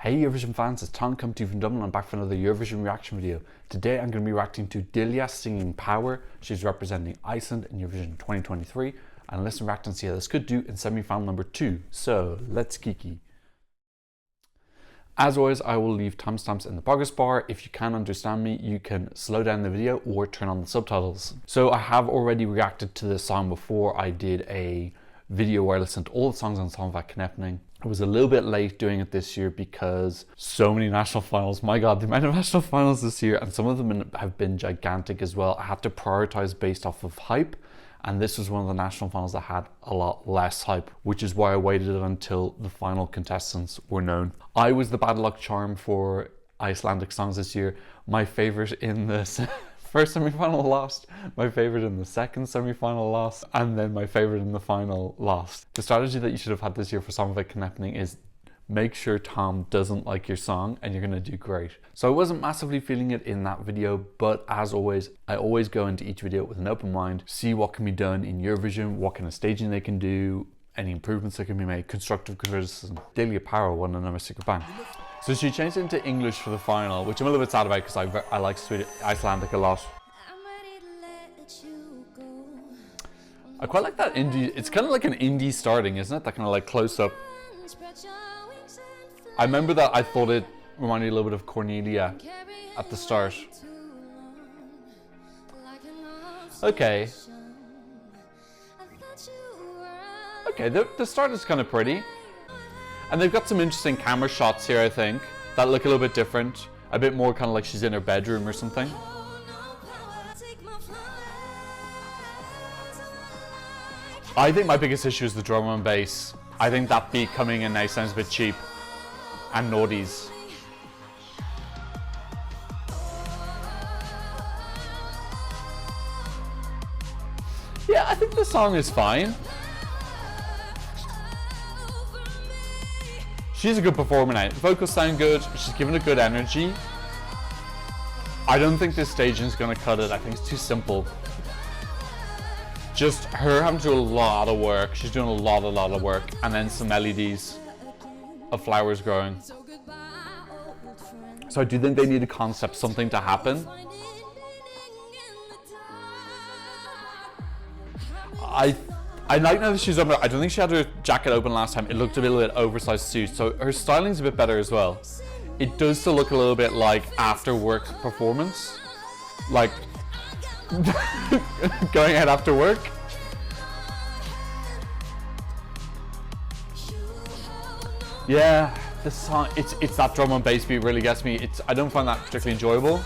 Hey Eurovision fans, it's Tom coming to you from Dublin. I'm back for another Eurovision reaction video. Today I'm going to be reacting to Diljá singing Power. She's representing Iceland in Eurovision 2023. And let's react and see how this could do in semi-final number 2. So let's kiki. As always, I will leave timestamps in the progress bar. If you can't understand me, you can slow down the video or turn on the subtitles. So I have already reacted to this song before. I did a video where I listened to all the songs on Songvakeppnin. I was a little bit late doing it this year because so many national finals. My God, the amount of national finals this year, and some of them have been gigantic as well. I had to prioritize based off of hype, and this was one of the national finals that had a lot less hype, which is why I waited until the final contestants were known. I was the bad luck charm for Icelandic songs this year. My favorite in the first semi-final lost, my favorite in the second semi-final lost, and then my favorite in the final lost. The strategy that you should have had this year for Songvakeppnin is make sure Tom doesn't like your song and you're gonna do great. So I wasn't massively feeling it in that video, but as always, I always go into each video with an open mind, see what can be done in Eurovision, what kind of staging they can do, any improvements that can be made, constructive criticism. Diljá Power won another superfan. So she changed it into English for the final, which I'm a little bit sad about because I like Icelandic a lot. I quite like that indie. It's kind of like an indie starting, isn't it? That kind of like close up. I remember that I thought it reminded me a little bit of Cornelia at the start. Okay. Okay, the start is kind of pretty. And they've got some interesting camera shots here, I think, that look a little bit different. A bit more kind of like she's in her bedroom or something. I think my biggest issue is the drum and bass. I think that beat coming in now sounds a bit cheap and naughties. Yeah, I think the song is fine. She's a good performer now. The vocals sound good. She's given a good energy. I don't think this staging is going to cut it. I think it's too simple. Just her having to do a lot of work. She's doing a lot of work. And then some LEDs of flowers growing. So I do think they need a concept, something to happen. I like now that she's open. I don't think she had her jacket open last time. It looked a little bit oversized suit, so her styling's a bit better as well. It does still look a little bit like after work performance, like going out after work. Yeah, this song, it's that drum and bass beat really gets me. I don't find that particularly enjoyable.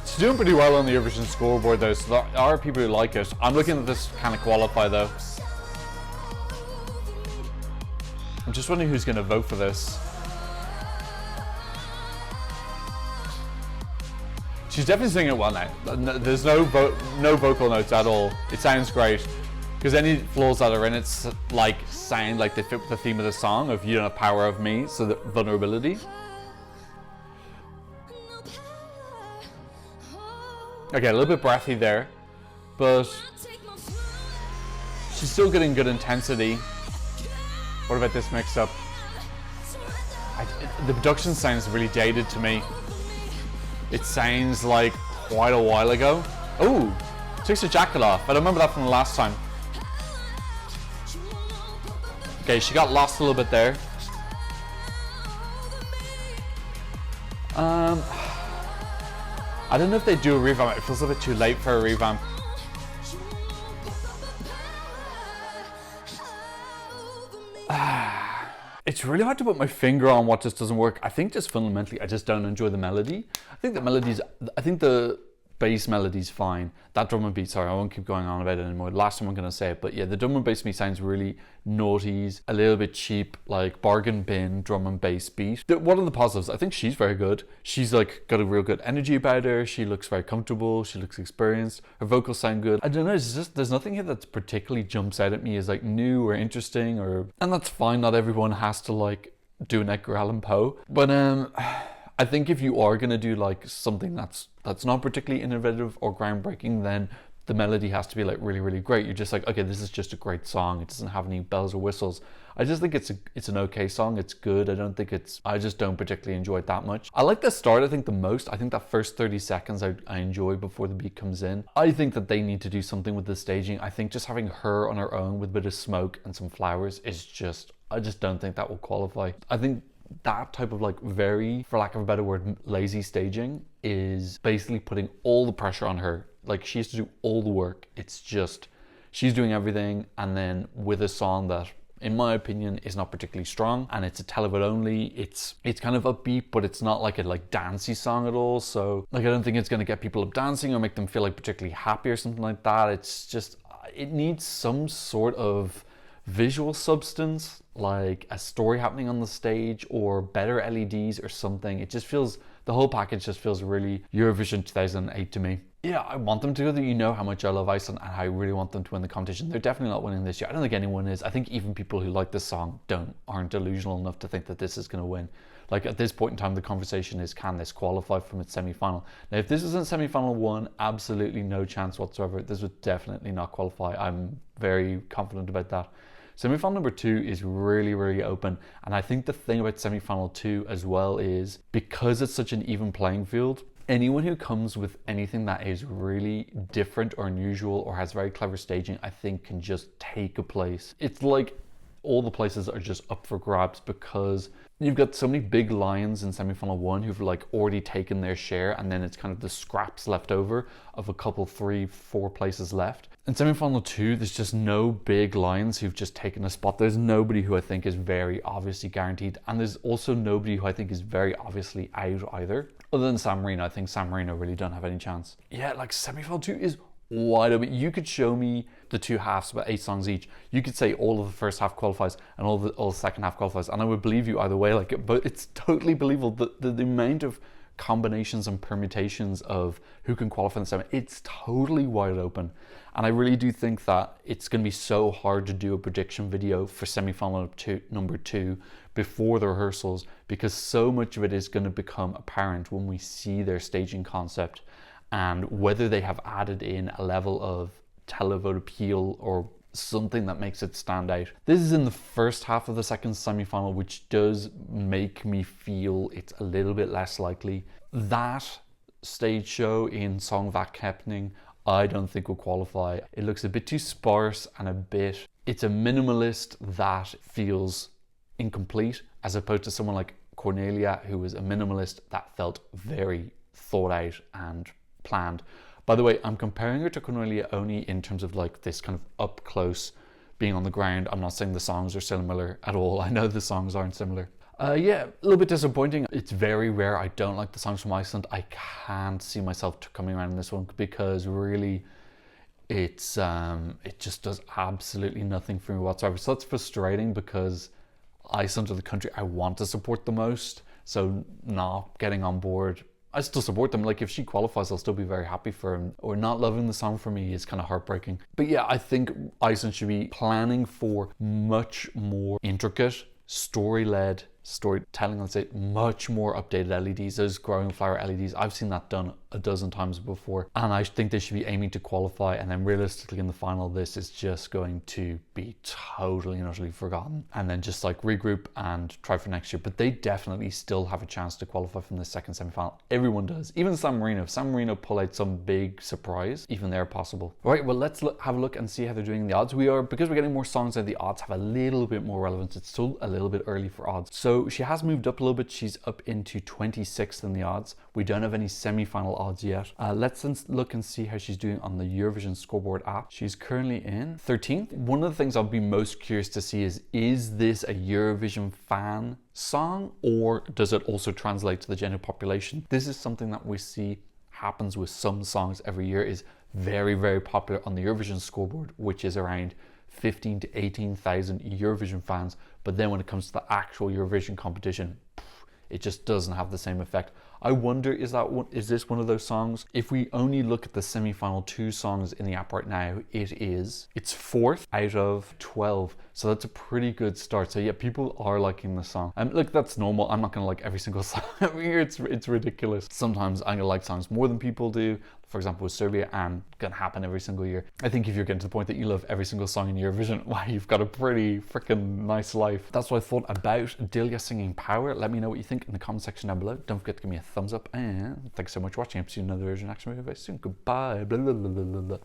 She's doing pretty well on the Eurovision scoreboard though, so there are people who like it. I'm looking at this kind of qualify though. I'm just wondering who's going to vote for this. She's definitely singing it well now. There's no vocal notes at all. It sounds great. Because any flaws that are in it like sound like they fit with the theme of the song of you don't have power of me, so the vulnerability. Okay, a little bit breathy there, but she's still getting good intensity. What about this mix-up? The production sounds really dated to me. It sounds like quite a while ago. Oh, takes her jacket off. I don't remember that from the last time. Okay, she got lost a little bit there. I don't know if they do a revamp. It feels a bit too late for a revamp. It's really hard to put my finger on what just doesn't work. I think just fundamentally, I just don't enjoy the melody. I think the bass melody's fine. That drum and beat, sorry, I won't keep going on about it anymore. Last time I'm gonna say it, but yeah, the drum and bass beat sounds really naughties, a little bit cheap, like bargain bin drum and bass beat. What are the positives? I think she's very good. She's like got a real good energy about her. She looks very comfortable. She looks experienced. Her vocals sound good. I don't know, it's just, there's nothing here that's particularly jumps out at me as like new or interesting and that's fine. Not everyone has to like do an Edgar Allan Poe, but I think if you are gonna do like something that's not particularly innovative or groundbreaking, then the melody has to be like really, really great. You're just like, okay, this is just a great song. It doesn't have any bells or whistles. I just think it's an okay song. It's good. I just don't particularly enjoy it that much. I like the start, I think, the most. I think that first 30 seconds I enjoy before the beat comes in. I think that they need to do something with the staging. I think just having her on her own with a bit of smoke and some flowers is just, I just don't think that will qualify. I think that type of like very, for lack of a better word, lazy staging is basically putting all the pressure on her. Like, she has to do all the work. It's just, she's doing everything, and then with a song that, in my opinion, is not particularly strong, and it's a televote only. It's kind of upbeat, but it's not like a dancey song at all. So like, I don't think it's going to get people up dancing or make them feel like particularly happy or something like that. It's just, it needs some sort of visual substance, like a story happening on the stage or better LEDs or something. It just feels, the whole package just feels really Eurovision 2008 to me. Yeah, I want them to. You know how much I love Iceland and how I really want them to win the competition. They're definitely not winning this year. I don't think anyone is. I think even people who like this song aren't delusional enough to think that this is going to win. Like, at this point in time, the conversation is, can this qualify from its semi-final? Now, if this isn't semi-final 1, absolutely no chance whatsoever. This would definitely not qualify. I'm very confident about that. Semi-final number 2 is really, really open. And I think the thing about semi-final 2 as well is, because it's such an even playing field, anyone who comes with anything that is really different or unusual or has very clever staging, I think can just take a place. It's like all the places are just up for grabs, because you've got so many big lions in semi-final 1 who've like already taken their share, and then it's kind of the scraps left over of a couple, 3, 4 places left. In semi-final 2, there's just no big lions who've just taken a spot. There's nobody who I think is very obviously guaranteed, and there's also nobody who I think is very obviously out either. Other than San Marino, I think San Marino really don't have any chance. Yeah, like, semi-final 2 is wide open. You could show me the 2 halves, about 8 songs each. You could say all of the first half qualifies and all the second half qualifies, and I would believe you either way. Like, but it's totally believable. The amount of combinations and permutations of who can qualify in the semi, it's totally wide open. And I really do think that it's going to be so hard to do a prediction video for semi-final number 2 before the rehearsals, because so much of it is going to become apparent when we see their staging concept and whether they have added in a level of televote appeal or something that makes it stand out. This is in the first half of the second semi-final, which does make me feel it's a little bit less likely. That stage show in Songvakeppnin, I don't think will qualify. It looks a bit too sparse and it's a minimalist that feels incomplete, as opposed to someone like Cornelia, who was a minimalist that felt very thought out and planned. By the way, I'm comparing her to Cornelia only in terms of like this kind of up close being on the ground. I'm not saying the songs are similar at all. I know the songs aren't similar. Yeah, a little bit disappointing. It's very rare I don't like the songs from Iceland. I can't see myself coming around in this one, because really it just does absolutely nothing for me whatsoever. So that's frustrating, because Iceland are the country I want to support the most. So not getting on board, I still support them. Like, if she qualifies, I'll still be very happy for him. Or not loving the song for me is kind of heartbreaking. But yeah, I think Iceland should be planning for much more intricate, story-led storytelling. Let's say much more updated LEDs, those growing flower LEDs. I've seen that done a dozen times before, and I think they should be aiming to qualify. And then realistically in the final, this is just going to be totally and utterly forgotten, and then just like regroup and try for next year. But they definitely still have a chance to qualify from the second semi-final. Everyone does. Even San Marino. If San Marino pull out some big surprise, even they're possible. All right, well, let's have a look and see how they're doing in the odds. Because we're getting more songs out, the odds have a little bit more relevance. It's still a little bit early for odds. So she has moved up a little bit. She's up into 26th in the odds. We don't have any semi-final odds yet. Let's look and see how she's doing on the Eurovision scoreboard app. She's currently in 13th. One of the things I'll be most curious to see is this a Eurovision fan song, or does it also translate to the general population? This is something that we see happens with some songs every year, is very, very popular on the Eurovision scoreboard, which is around 15 to 18,000 Eurovision fans. But then when it comes to the actual Eurovision competition, it just doesn't have the same effect. I wonder, is this one of those songs? If we only look at the semi-final 2 songs in the app right now, it's 4th out of 12. So that's a pretty good start. So yeah, people are liking the song. And look, that's normal. I'm not gonna like every single song here. It's ridiculous. Sometimes I'm gonna like songs more than people do. For example, with Serbia, and gonna happen every single year. I think if you're getting to the point that you love every single song in Eurovision, wow, you've got a pretty freaking nice life. That's what I thought about Diljá singing Power. Let me know what you think in the comment section down below. Don't forget to give me a thumbs up, and thanks so much for watching. I'll see you in another Eurovision action movie very soon. Goodbye. Blah, blah, blah, blah, blah.